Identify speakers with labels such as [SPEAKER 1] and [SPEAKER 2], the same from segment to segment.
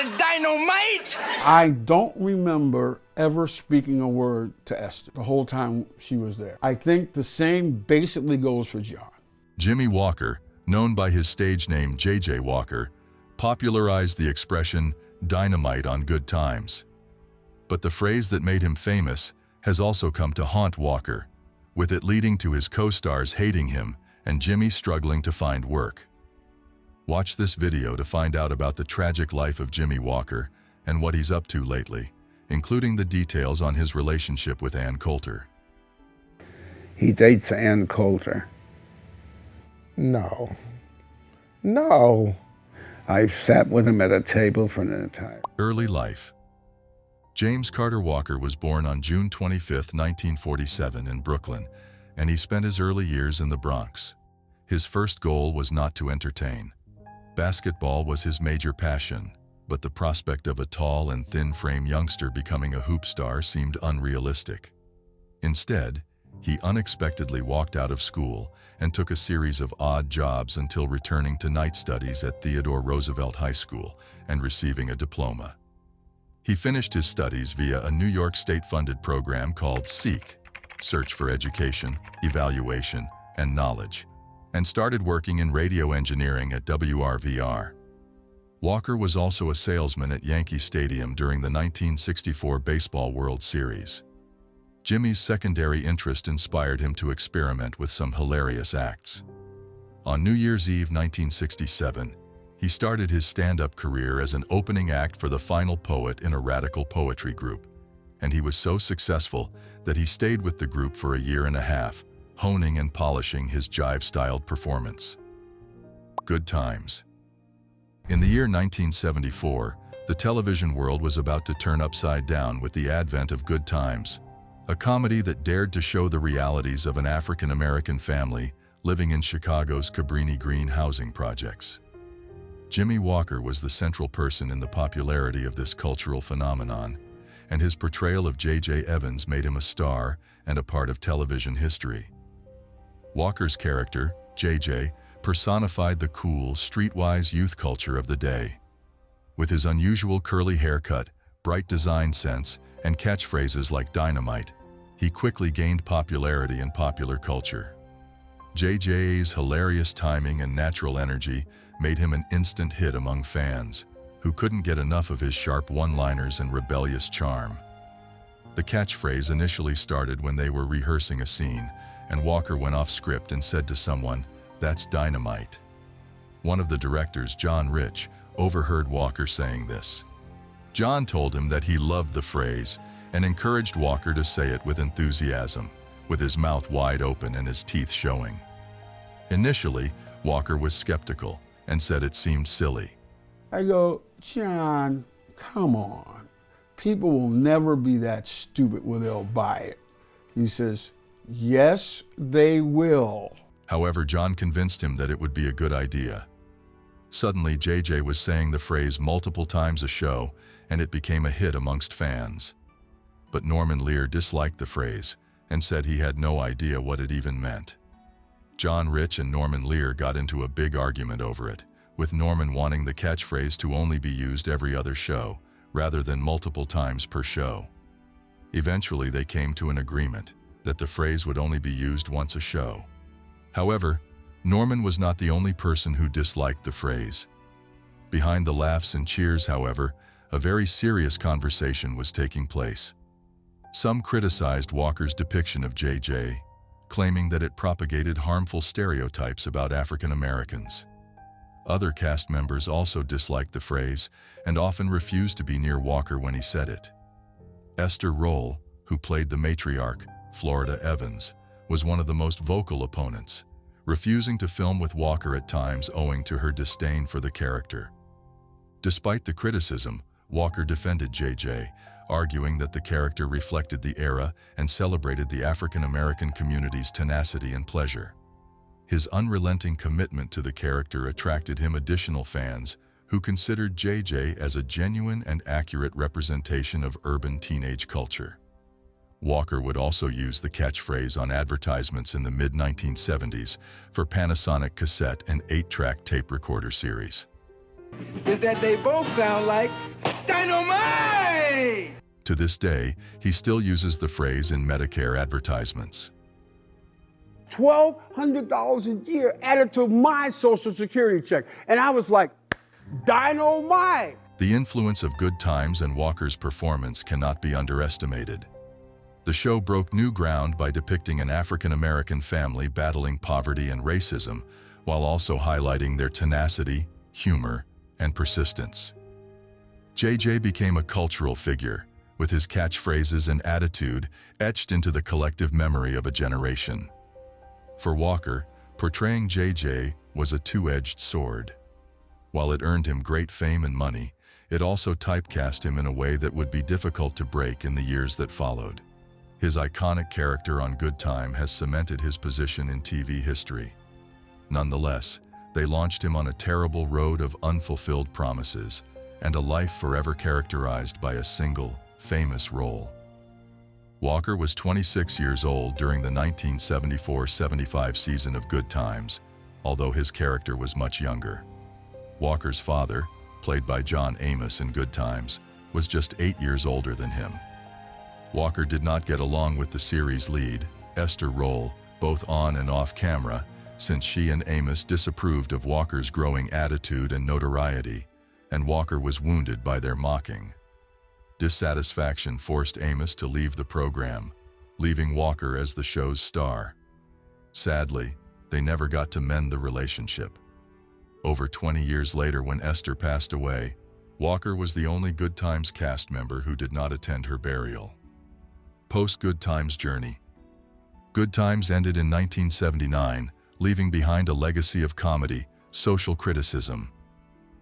[SPEAKER 1] the Dy-no-mite!
[SPEAKER 2] I don't remember ever speaking a word to Esther the whole time she was there. I think the same basically goes for John.
[SPEAKER 3] Jimmie Walker, known by his stage name J.J. Walker, popularized the expression Dy-no-mite on Good Times. But the phrase that made him famous has also come to haunt Walker, with it leading to his co-stars hating him and Jimmie struggling to find work. Watch this video to find out about the tragic life of Jimmie Walker and what he's up to lately, including the details on his relationship with Ann Coulter.
[SPEAKER 4] He dates Ann Coulter.
[SPEAKER 5] No. No.
[SPEAKER 4] I've sat with him at a table for an entire...
[SPEAKER 3] Early life. James Carter Walker was born on June 25, 1947 in Brooklyn, and he spent his early years in the Bronx. His first goal was not to entertain. Basketball was his major passion, but the prospect of a tall and thin-frame youngster becoming a hoop star seemed unrealistic. Instead, he unexpectedly walked out of school and took a series of odd jobs until returning to night studies at Theodore Roosevelt High School and receiving a diploma. He finished his studies via a New York state-funded program called SEEK, Search for Education, Evaluation, and Knowledge, and started working in radio engineering at WRVR. Walker was also a salesman at Yankee Stadium during the 1964 Baseball World Series. Jimmie's secondary interest inspired him to experiment with some hilarious acts. On New Year's Eve 1967, he started his stand-up career as an opening act for the final poet in a radical poetry group, and he was so successful that he stayed with the group for a year and a half, honing and polishing his jive-styled performance. Good Times. In the year 1974, the television world was about to turn upside down with the advent of Good Times, a comedy that dared to show the realities of an African-American family living in Chicago's Cabrini Green housing projects. Jimmie Walker was the central person in the popularity of this cultural phenomenon, and his portrayal of J.J. Evans made him a star and a part of television history. Walker's character, J.J., personified the cool, streetwise youth culture of the day. With his unusual curly haircut, bright design sense, and catchphrases like Dy-no-mite, he quickly gained popularity in popular culture. J.J.'s hilarious timing and natural energy made him an instant hit among fans, who couldn't get enough of his sharp one-liners and rebellious charm. The catchphrase initially started when they were rehearsing a scene, and Walker went off script and said to someone, "That's Dy-no-mite." One of the directors, John Rich, overheard Walker saying this. John told him that he loved the phrase and encouraged Walker to say it with enthusiasm, with his mouth wide open and his teeth showing. Initially, Walker was skeptical and said it seemed silly.
[SPEAKER 2] I go, John, come on. People will never be that stupid where they'll buy it. He says, yes, they will.
[SPEAKER 3] However, John convinced him that it would be a good idea. Suddenly, JJ was saying the phrase multiple times a show, and it became a hit amongst fans. But Norman Lear disliked the phrase and said he had no idea what it even meant. John Rich and Norman Lear got into a big argument over it, with Norman wanting the catchphrase to only be used every other show, rather than multiple times per show. Eventually, they came to an agreement that the phrase would only be used once a show. However, Norman was not the only person who disliked the phrase. Behind the laughs and cheers, however, a very serious conversation was taking place. Some criticized Walker's depiction of JJ, claiming that it propagated harmful stereotypes about African Americans. Other cast members also disliked the phrase and often refused to be near Walker when he said it. Esther Roll, who played the matriarch, Florida Evans, was one of the most vocal opponents, refusing to film with Walker at times owing to her disdain for the character. Despite the criticism, Walker defended JJ, arguing that the character reflected the era and celebrated the African American community's tenacity and pleasure. His unrelenting commitment to the character attracted him additional fans who considered JJ as a genuine and accurate representation of urban teenage culture. Walker would also use the catchphrase on advertisements in the mid-1970s for Panasonic cassette and 8-track tape recorder series.
[SPEAKER 1] is that they both sound like Dy-no-mite!
[SPEAKER 3] To this day, he still uses the phrase in Medicare advertisements.
[SPEAKER 2] $1,200 a year added to my Social Security check. And I was like, Dy-no-mite!
[SPEAKER 3] The influence of Good Times and Walker's performance cannot be underestimated. The show broke new ground by depicting an African-American family battling poverty and racism, while also highlighting their tenacity, humor, and persistence. JJ became a cultural figure, with his catchphrases and attitude etched into the collective memory of a generation. For Walker, portraying JJ was a two-edged sword. While it earned him great fame and money, it also typecast him in a way that would be difficult to break in the years that followed. His iconic character on Good Time has cemented his position in TV history. Nonetheless, they launched him on a terrible road of unfulfilled promises and a life forever characterized by a single, famous role. Walker was 26 years old during the 1974-75 season of Good Times, although his character was much younger. Walker's father, played by John Amos in Good Times, was just 8 years older than him. Walker did not get along with the series lead, Esther Roll, both on and off camera, since she and Amos disapproved of Walker's growing attitude and notoriety, and Walker was wounded by their mocking. Dissatisfaction forced Amos to leave the program, leaving Walker as the show's star. Sadly, they never got to mend the relationship. Over 20 years later, when Esther passed away, Walker was the only Good Times cast member who did not attend her burial. Post-Good Times journey. Good Times ended in 1979, leaving behind a legacy of comedy, social criticism.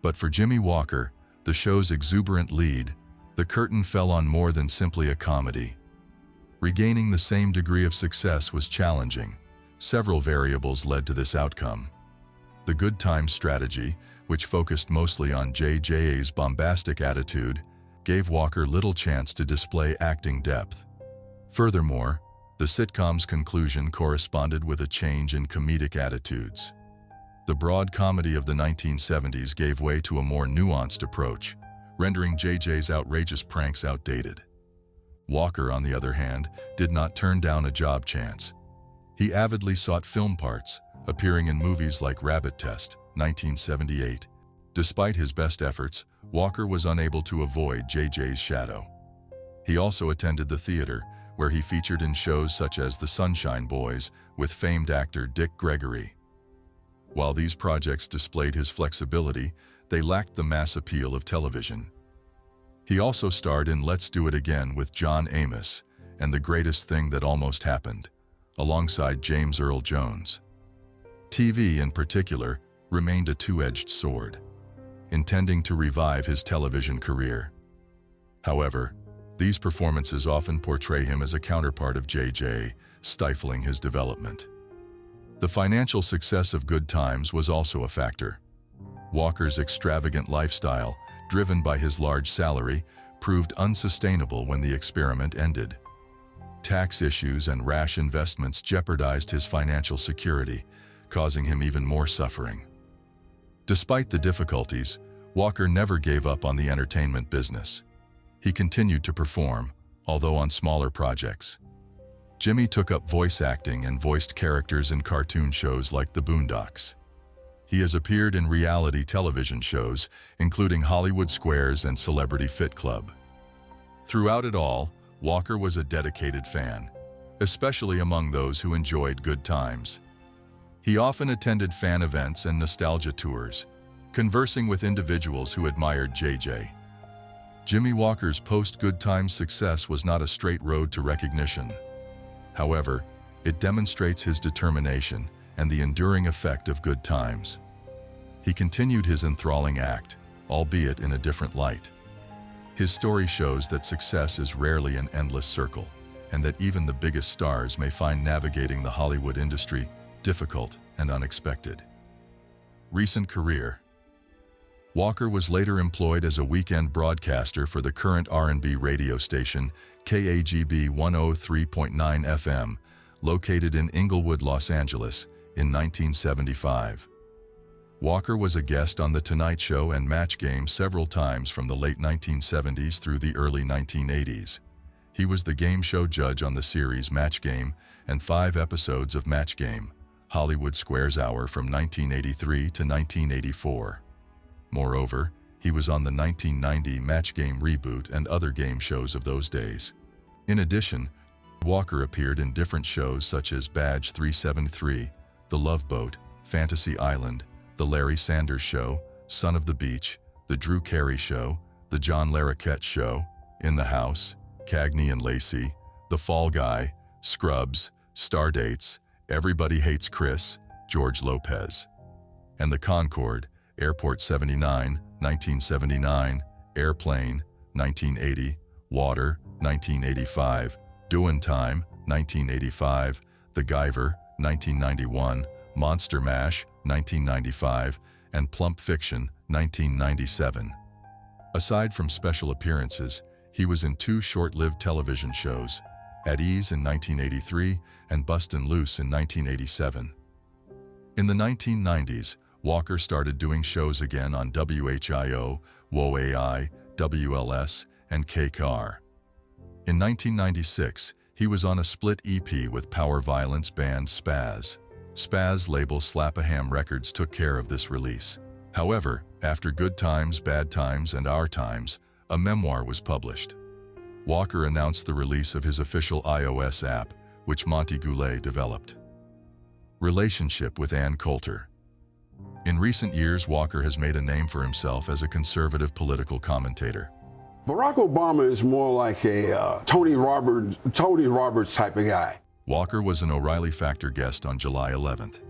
[SPEAKER 3] But for Jimmie Walker, the show's exuberant lead, the curtain fell on more than simply a comedy. Regaining the same degree of success was challenging. Several variables led to this outcome. The Good Times strategy, which focused mostly on JJ's bombastic attitude, gave Walker little chance to display acting depth. Furthermore, the sitcom's conclusion corresponded with a change in comedic attitudes. The broad comedy of the 1970s gave way to a more nuanced approach, rendering JJ's outrageous pranks outdated. Walker, on the other hand, did not turn down a job chance. He avidly sought film parts, appearing in movies like Rabbit Test, 1978. Despite his best efforts, Walker was unable to avoid JJ's shadow. He also attended the theater, where he featured in shows such as The Sunshine Boys with famed actor Dick Gregory. While these projects displayed his flexibility, they lacked the mass appeal of television. He also starred in Let's Do It Again with John Amos and The Greatest Thing That Almost Happened, alongside James Earl Jones. TV, in particular, remained a two-edged sword, intending to revive his television career. However, these performances often portray him as a counterpart of JJ, stifling his development. The financial success of Good Times was also a factor. Walker's extravagant lifestyle, driven by his large salary, proved unsustainable when the experiment ended. Tax issues and rash investments jeopardized his financial security, causing him even more suffering. Despite the difficulties, Walker never gave up on the entertainment business. He continued to perform, although on smaller projects. Jimmie took up voice acting and voiced characters in cartoon shows like The Boondocks. He has appeared in reality television shows, including Hollywood Squares and Celebrity Fit Club. Throughout it all, Walker was a dedicated fan, especially among those who enjoyed Good Times. He often attended fan events and nostalgia tours, conversing with individuals who admired JJ. Jimmie Walker's post-Good Times success was not a straight road to recognition. However, it demonstrates his determination and the enduring effect of Good Times. He continued his enthralling act, albeit in a different light. His story shows that success is rarely an endless circle, and that even the biggest stars may find navigating the Hollywood industry difficult and unexpected. Recent career. Walker was later employed as a weekend broadcaster for the current R&B radio station KAGB 103.9 FM, located in Inglewood, Los Angeles, in 1975. Walker was a guest on The Tonight Show and Match Game several times from the late 1970s through the early 1980s. He was the game show judge on the series Match Game and 5 episodes of Match Game, Hollywood Squares Hour from 1983 to 1984. Moreover, he was on the 1990 Match Game reboot and other game shows of those days. In addition, Walker appeared in different shows such as Badge 373, The Love Boat, Fantasy Island, The Larry Sanders Show, Son of the Beach, The Drew Carey Show, The John Larroquette Show, In the House, Cagney and Lacey, The Fall Guy, Scrubs, Stardates, Everybody Hates Chris, George Lopez, and The Concorde, Airport 79, 1979, Airplane, 1980, Water, 1985, Doin' Time, 1985, The Guyver, 1991, Monster Mash, 1995, and Plump Fiction, 1997. Aside from special appearances, he was in 2 short-lived television shows, At Ease in 1983 and Bustin' Loose in 1987. In the 1990s, Walker started doing shows again on WHIO, WOAI, WLS, and KCAR. In 1996, he was on a split EP with power violence band Spaz. Spaz label Slap-a-Ham Records took care of this release. However, after Good Times, Bad Times, and Our Times, a memoir was published. Walker announced the release of his official iOS app, which Monty Goulet developed. Relationship with Ann Coulter. In recent years, Walker has made a name for himself as a conservative political commentator.
[SPEAKER 6] Barack Obama is more like a Tony Roberts type of guy.
[SPEAKER 3] Walker was an O'Reilly Factor guest on July 11th.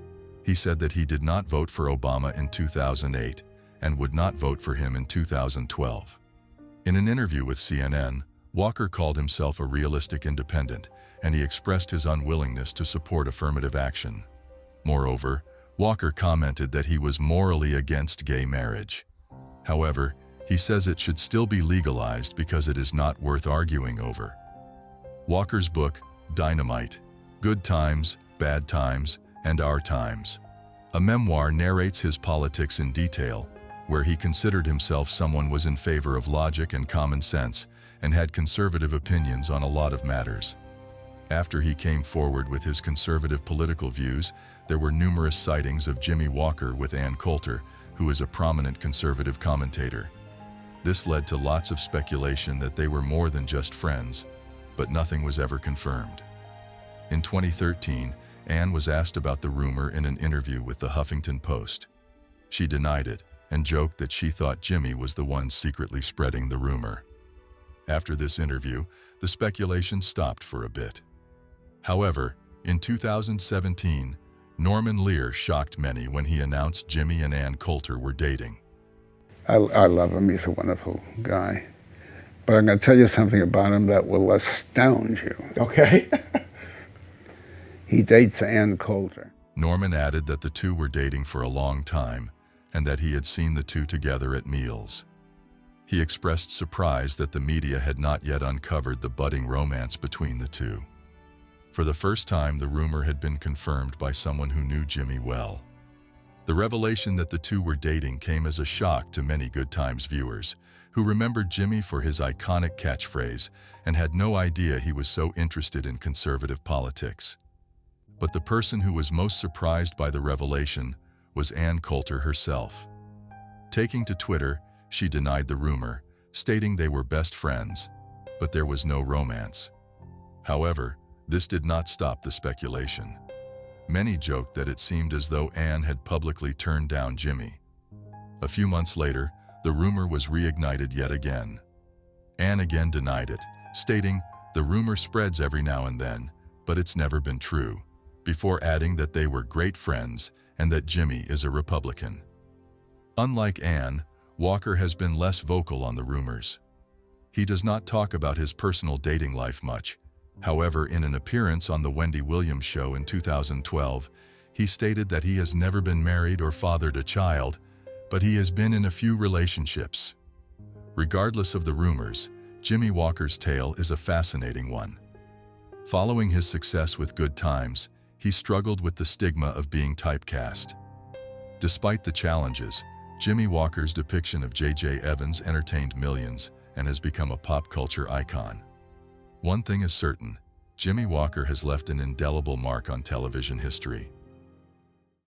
[SPEAKER 3] He said that he did not vote for Obama in 2008 and would not vote for him in 2012. In an interview with CNN, Walker called himself a realistic independent, and he expressed his unwillingness to support affirmative action. Moreover, Walker commented that he was morally against gay marriage. However, he says it should still be legalized because it is not worth arguing over. Walker's book, Dy-no-mite, Good Times, Bad Times, and Our Times, a memoir, narrates his politics in detail, where he considered himself someone was in favor of logic and common sense and had conservative opinions on a lot of matters. After he came forward with his conservative political views, there were numerous sightings of Jimmie Walker with Ann Coulter, who is a prominent conservative commentator. This led to lots of speculation that they were more than just friends, but nothing was ever confirmed. In 2013, Ann was asked about the rumor in an interview with the Huffington Post. She denied it and joked that she thought Jimmie was the one secretly spreading the rumor. After this interview, the speculation stopped for a bit. However, in 2017, Norman Lear shocked many when he announced Jimmie and Ann Coulter were dating.
[SPEAKER 4] I love him. He's a wonderful guy. But I'm going to tell you something about him that will astound you.
[SPEAKER 5] Okay.
[SPEAKER 4] He dates Ann Coulter.
[SPEAKER 3] Norman added that the two were dating for a long time and that he had seen the two together at meals. He expressed surprise that the media had not yet uncovered the budding romance between the two. For the first time, the rumor had been confirmed by someone who knew Jimmie well. The revelation that the two were dating came as a shock to many Good Times viewers, who remembered Jimmie for his iconic catchphrase and had no idea he was so interested in conservative politics. But the person who was most surprised by the revelation was Ann Coulter herself. Taking to Twitter, she denied the rumor, stating they were best friends, but there was no romance. However, this did not stop the speculation. Many joked that it seemed as though Ann had publicly turned down Jimmie. A few months later, the rumor was reignited yet again. Ann again denied it, stating, "The rumor spreads every now and then, but it's never been true," before adding that they were great friends and that Jimmie is a Republican. Unlike Ann, Walker has been less vocal on the rumors. He does not talk about his personal dating life much. However, in an appearance on The Wendy Williams Show in 2012, he stated that he has never been married or fathered a child, but he has been in a few relationships. Regardless of the rumors, Jimmie Walker's tale is a fascinating one. Following his success with Good Times, he struggled with the stigma of being typecast. Despite the challenges, Jimmie Walker's depiction of J.J. Evans entertained millions and has become a pop culture icon. One thing is certain, Jimmie Walker has left an indelible mark on television history.